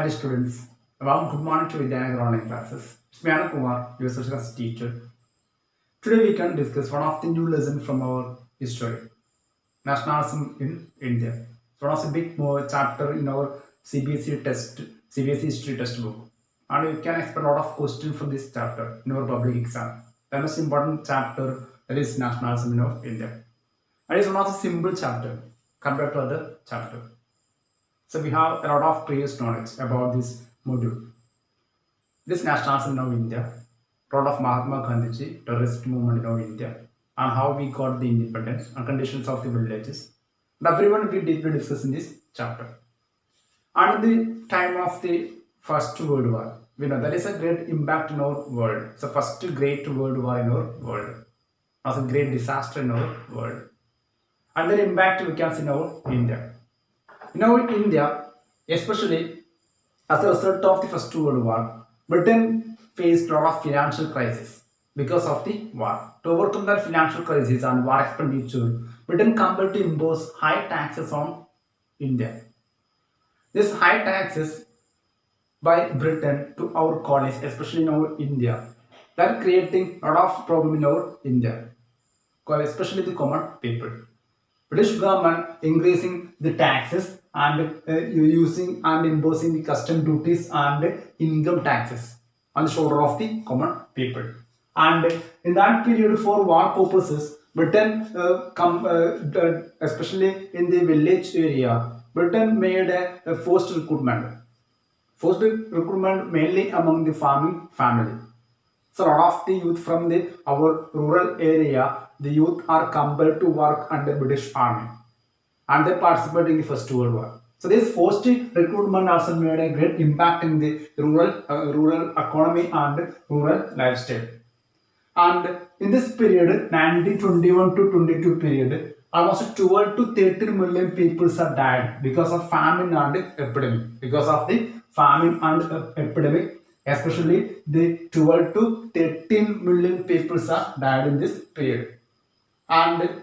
dear students, well, good morning to Vidya online classes. It's me Anand Kumar, your social science teacher. Today we can discuss one of the new lessons from our history, nationalism in India. It's one of the big chapter in our CBSE test, CBSE history textbook, and you can expect a lot of questions from this chapter in our public exam. The most important chapter that is nationalism in India, and it's one of the simple chapter compared to other chapter. So we have a lot of previous knowledge about this module. This nationalism in India, role of Mahatma Gandhi, terrorist movement in India, and how we got the independence and conditions of the villages. And everyone will deeply discuss in this chapter. And in the time of the First World War, we know there is a great impact in our world. It's the first great world war in our world. It was a great disaster in our world. And the impact we can see in our India. In our India, especially as a result of the First World War, Britain faced a lot of financial crisis because of the war. To overcome that financial crisis and war expenditure, Britain compelled to impose high taxes on India. These high taxes by Britain to our colonies, especially in our India, that creating a lot of problem in our India, especially the common people. British government increasing the taxes and using and imposing the custom duties and income taxes on the shoulder of the common people. And in that period, for war purposes, Britain, especially in the village area, Britain made a forced recruitment. Forced recruitment mainly among the farming family. So a lot of the youth from our rural area, the youth are compelled to work under British Army and they participate in the First World War. So this forced recruitment also made a great impact in the rural economy and rural lifestyle. And in this period, 1921 to 22 period, almost 12 to 13 million people have died because of famine and epidemic. Because of the famine and epidemic, especially the 12 to 13 million people have died in this period. And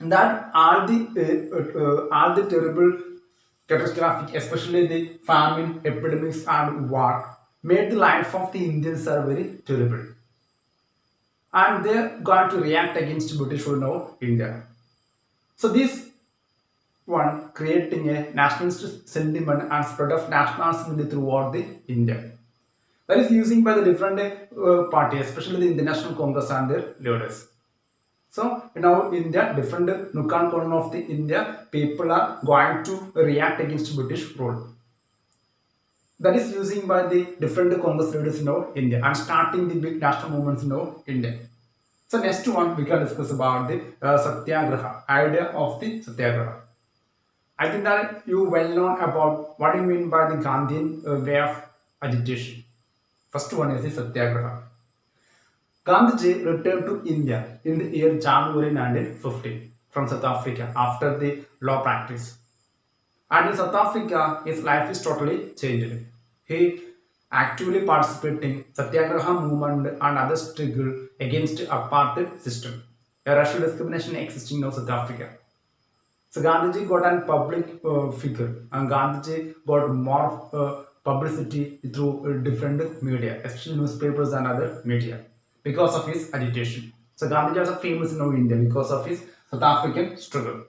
that all the terrible catastrophic, especially the famine, epidemics, and war, made the life of the Indians are very terrible, and they got to react against British rule of India. So this one creating a nationalist sentiment and spread of nationalism throughout the India. That is using by the different parties, especially the International Congress and their leaders. So now India, different nook and corner of the India, people are going to react against British rule. That is using by the different Congress leaders in India and starting the big national movements in India. So next one we can discuss about the Satyagraha, idea of the Satyagraha. I think that you well known about what do you mean by the Gandhian way of agitation. First one is the Satyagraha. Gandhiji returned to India in the year January 1950 from South Africa after the law practice. And in South Africa, his life is totally changed. He actively participated in Satyagraha movement and other struggle against apartheid system, a racial discrimination existing in South Africa. So Gandhiji got a public figure, and Gandhiji got more publicity through different media, especially newspapers and other media, because of his agitation. So Gandhiji was famous in India because of his South African struggle.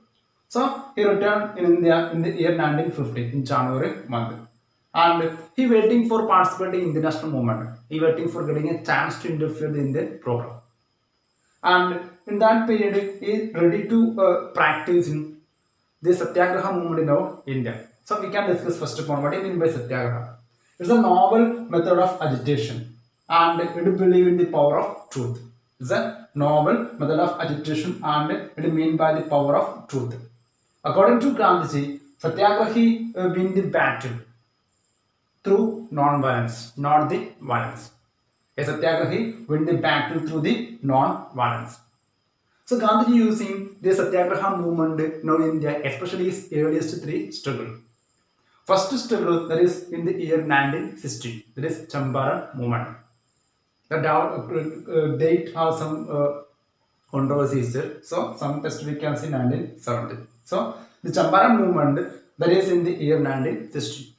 So he returned in India in the year 1950 in January month. And he waiting for participating in the national movement. He waiting for getting a chance to interfere in the program. And in that period, he ready to practice in the Satyagraha movement in India. So we can discuss first upon what do you mean by Satyagraha. It's a novel method of agitation and it believe in the power of truth. It's a novel method of agitation and it mean by the power of truth. According to Gandhiji, Satyagrahi win the battle through non-violence, not the violence. A Satyagrahi win the battle through the non-violence. So Gandhiji using the Satyagraha movement now in India, especially his earliest three struggle. First struggle that is in the year 1960, that is Champaran movement. The date has some controversies there. So some test we can see 1970. So the Champaran movement that is in the year 1960.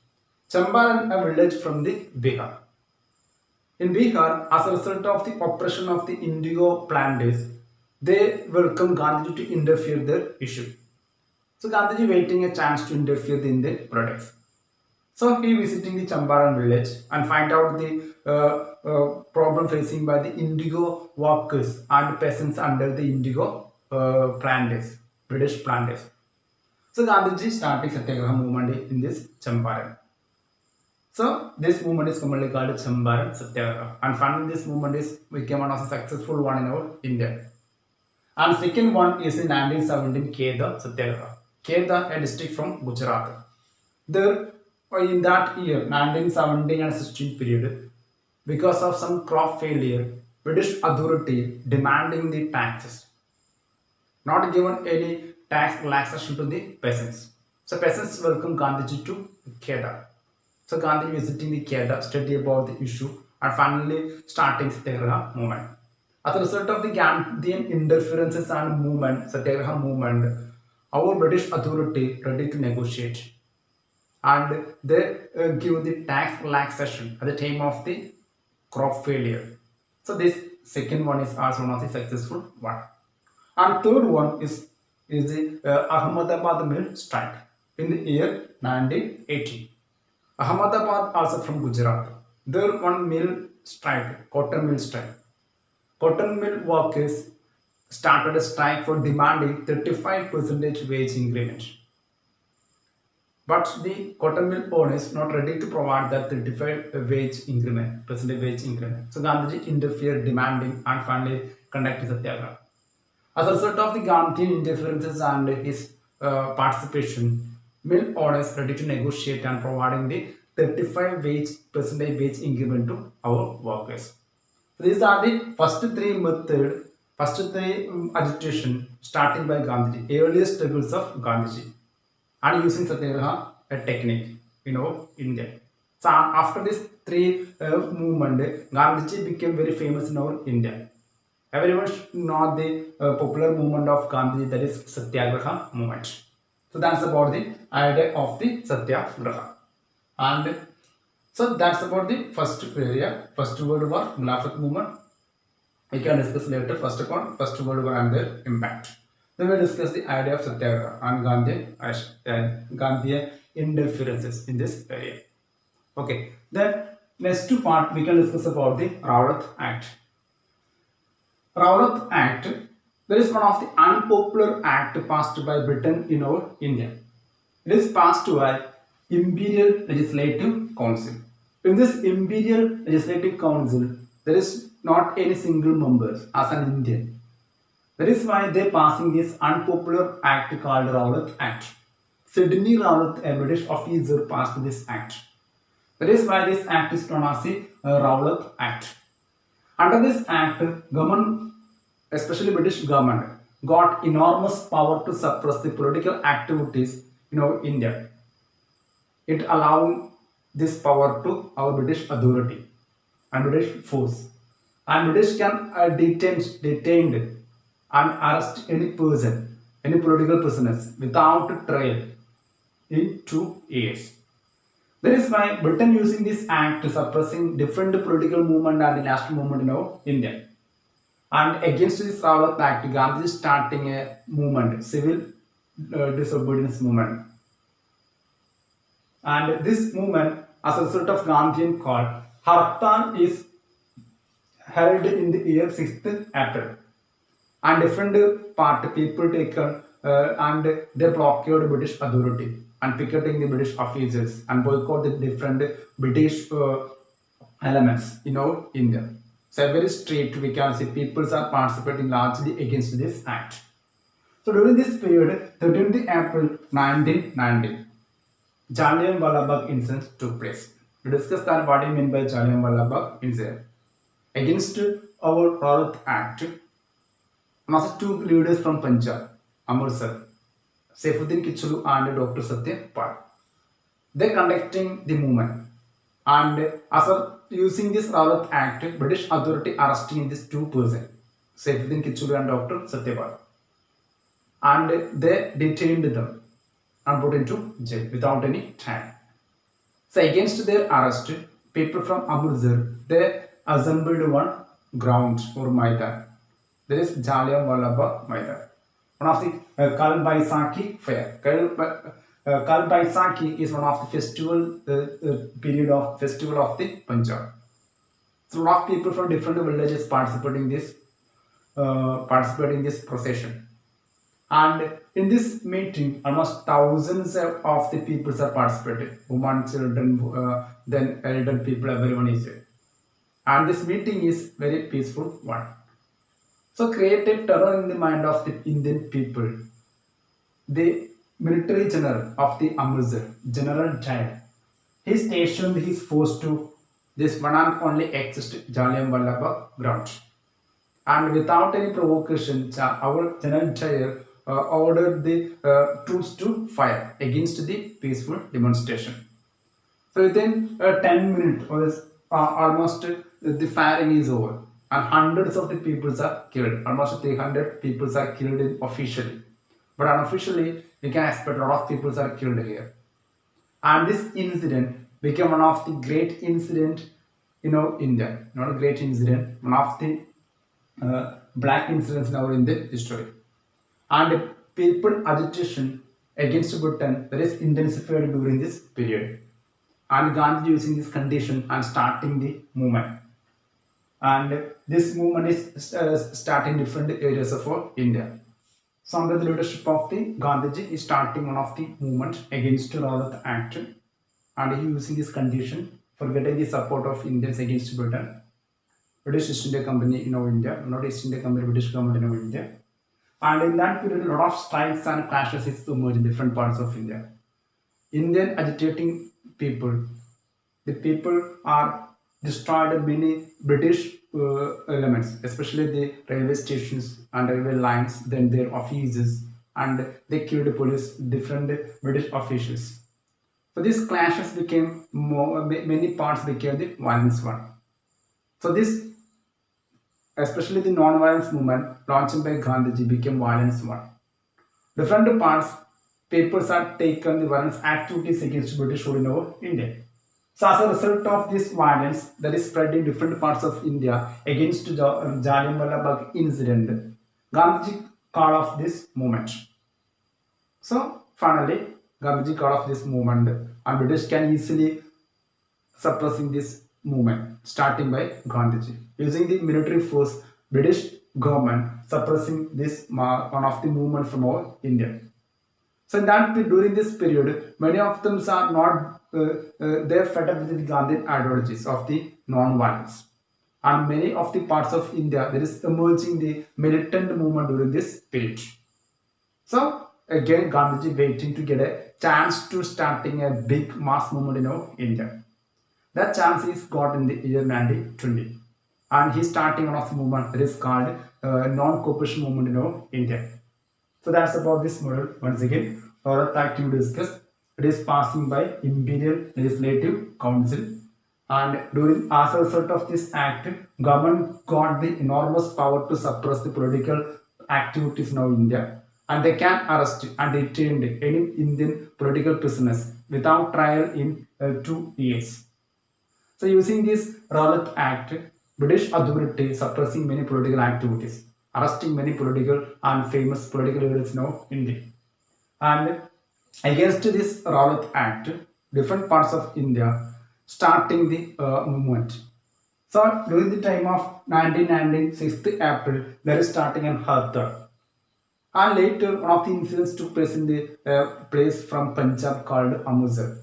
Champaran, a village from the Bihar. In Bihar, as a result of the oppression of the indigo planters, they welcome Gandhi to interfere their issue. So Gandhiji waiting a chance to interfere in the products. So he visiting the Champaran village and find out the problem facing by the indigo workers and peasants under the indigo planters, British planters. So Gandhiji starting Satyagraha movement in this Champaran. So this movement is commonly called Champaran Satyagraha, and finally this movement is became one of the successful one in our India. And second one is in 1917 Kheda Satyagraha. Kheda, a district from Gujarat. There, in that year, 1917 and 16 period, because of some crop failure, British authority demanding the taxes, not given any tax relaxation to the peasants. So peasants welcome Gandhiji to Kheda. So Gandhi visiting the Kheda, study about the issue, and finally starting Satyagraha movement. As a result of the Gandhian interferences and movement, Satyagraha movement, our British authority ready to negotiate, and they give the tax relaxation at the time of the crop failure. So this second one is also one of the successful one. And third one is the Ahmedabad mill strike in the year 1980. Ahmedabad also from Gujarat. There one mill strike, cotton mill strike. Cotton mill workers started a strike for demanding 35% wage increment. But the cotton mill owners not ready to provide that 35 wage increment, percentage wage increment. So Gandhiji interfered, demanding and finally conducted satyagraha. As a result of the Gandhian interferences and his participation, mill owners ready to negotiate and providing the 35 percentage wage increment to our workers. So these are the first three methods, first three agitation starting by Gandhiji, earliest struggles of Gandhiji, and using satyagraha a technique in our India. So after this three movement, Gandhiji became very famous in our India. Everyone should know the popular movement of Gandhi, that is Satyagraha movement. So that's about the idea of the Satyagraha. And so that's about the first area, First World War, Khilafat movement. We can discuss later first upon First World War and their impact. Then we'll discuss the idea of Satyagraha and Gandhian interferences in this area. Okay, then next part we can discuss about the Rowlatt Act. Rowlatt Act, there is one of the unpopular act passed by Britain in our India. It is passed by Imperial Legislative Council. In this Imperial Legislative Council, there is not any single members as an Indian. That is why they are passing this unpopular act called Rowlatt Act. Sidney Rowlatt, a British officer, passed this act. That is why this act is known as the Rowlatt Act. Under this act, government, especially British government, got enormous power to suppress the political activities in our India. It allowed this power to our British authority and British force. And British can detain and arrest any person, any political prisoners without trial in 2 years. That is why Britain using this act to suppressing different political movement and national movement in our India. And against this Rowlatt Act, Gandhi is starting a movement, civil disobedience movement. And this movement, as a result of Gandhian call, Hartal is held in the year 6th April. And different part people taken and they blockade British authority and picketing the British officers and boycott the different British elements in our India. So very straight, we can see people are participating largely against this act. So during this period, 13th April 1990, Jallianwala Bagh incident took place. We discussed that what do you mean by Jallianwala Bagh incident. Against our Rowlatt Act, also two leaders from Punjab, Amritsar, Saifuddin Kichlu and Dr. Satya Pal. They conducting the movement, and as using this Rowlatt Act, British authority arresting these two persons, Saifuddin Kichlu and Dr. Satya Pal, and they detained them and put into jail without any trial. So against their arrest, people from Amritsar, they assembled one ground or Maidan. There is Jallianwala Maidan. One of the Kal Baisakhi fair. Kal Baisakhi is one of the festival period of festival of the Punjab. So a lot of people from different villages participate in this procession. And in this meeting, almost thousands of the people are participating. Women, children, then elder people, everyone is there. And this meeting is very peaceful one. So created terror in the mind of the Indian people. The military general of the Amritsar, General Dyer, he stationed his force to this one and only exist Jallianwala Bagh ground. And without any provocation, our General Dyer ordered the troops to fire against the peaceful demonstration. So within 10 minutes, or almost the firing is over, and hundreds of the people are killed. Almost 300 people are killed officially, but unofficially, we can expect a lot of people are killed here. And this incident became one of the great incident, India. Not a great incident, one of the black incidents in our Indian history. And people agitation against Britain that is intensified during this period. And Gandhi using this condition and starting the movement. And this movement is starting different areas of India. So under the leadership of the Gandhiji is starting one of the movement against Rowlatt Act, and he using this condition for getting the support of Indians against Britain. British East India Company in India, not East India Company, British government in India. And in that period, a lot of strikes and clashes is emerged in different parts of India. Indian agitating people, the people are destroyed many British elements, especially the railway stations and railway lines, then their offices, and they killed police, different British officials. So these clashes became more, many parts became the violence one. So this, especially the non-violence movement launched by Gandhiji, became violence one. Different parts, papers are taken the violence activities against British rule in our India. So as a result of this violence that is spread in different parts of India against Jallianwala Bagh incident, Gandhiji called off this movement. So finally, Gandhiji called off this movement, and British can easily suppressing this movement, starting by Gandhiji. Using the military force, British government suppressing this one of the movement from our India. So in that during this period, many of them are not they're fed up with the Gandhian ideologies of the non-violence, and many of the parts of India there is emerging the militant movement during this period. So again, Gandhiji waiting to get a chance to starting a big mass movement in India. That chance is got in the year 1920, and he's starting one of the movement that is called non-cooperation movement in India. So that's about this model. Once again, our activity discussed. It is passing by Imperial Legislative Council, and during as a result of this act, government got the enormous power to suppress the political activities in India, and they can arrest and detain any Indian political prisoners without trial in 2 years. So using this Rowlatt Act, British authority suppressing many political activities, arresting many political and famous political leaders in India. And against this Rowlatt Act, different parts of India starting the movement. So during the time of 1919, 6th April, there is starting an Hartar. And later, one of the incidents took place in the place from Punjab called Amritsar.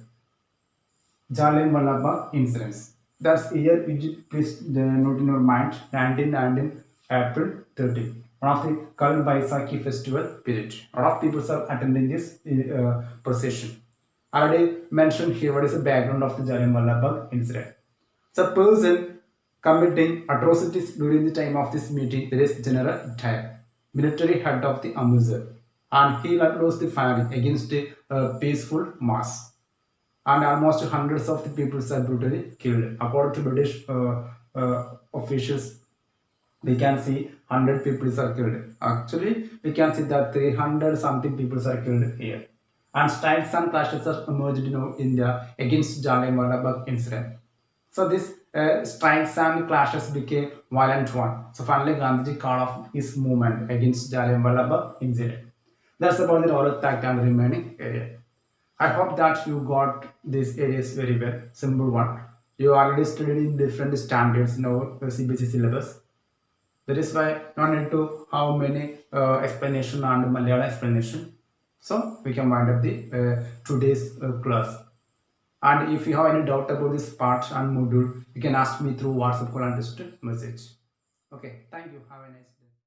Jallianwala Bagh incidents. That's year, please note in your mind, 1919 April 30. One of the Kal Baisakhi festival period. A lot of people are attending this procession. I already mentioned here what is the background of the Jallianwala Bagh incident. So, person committing atrocities during the time of this meeting, there is General Dyer, military head of the Amritsar, and he lost the firing against a peaceful mass, and almost hundreds of the people are brutally killed. According to British officials, we can see 100 people are killed. Actually, we can see that 300 something people are killed here. And strikes and clashes are emerged in India against Jallianwala Bagh incident. So this strikes and clashes became violent one. So finally Gandhiji called off his movement against Jallianwala Bagh incident. That's about the Rowlatt Act and the remaining area. I hope that you got these areas very well. Simple one. You already studied in different standards in our CBSE syllabus. That is why no need to how many explanation and Malayalam explanation. So we can wind up the today's class. And if you have any doubt about this part and module, you can ask me through WhatsApp call and just message. Okay, thank you. Have a nice day.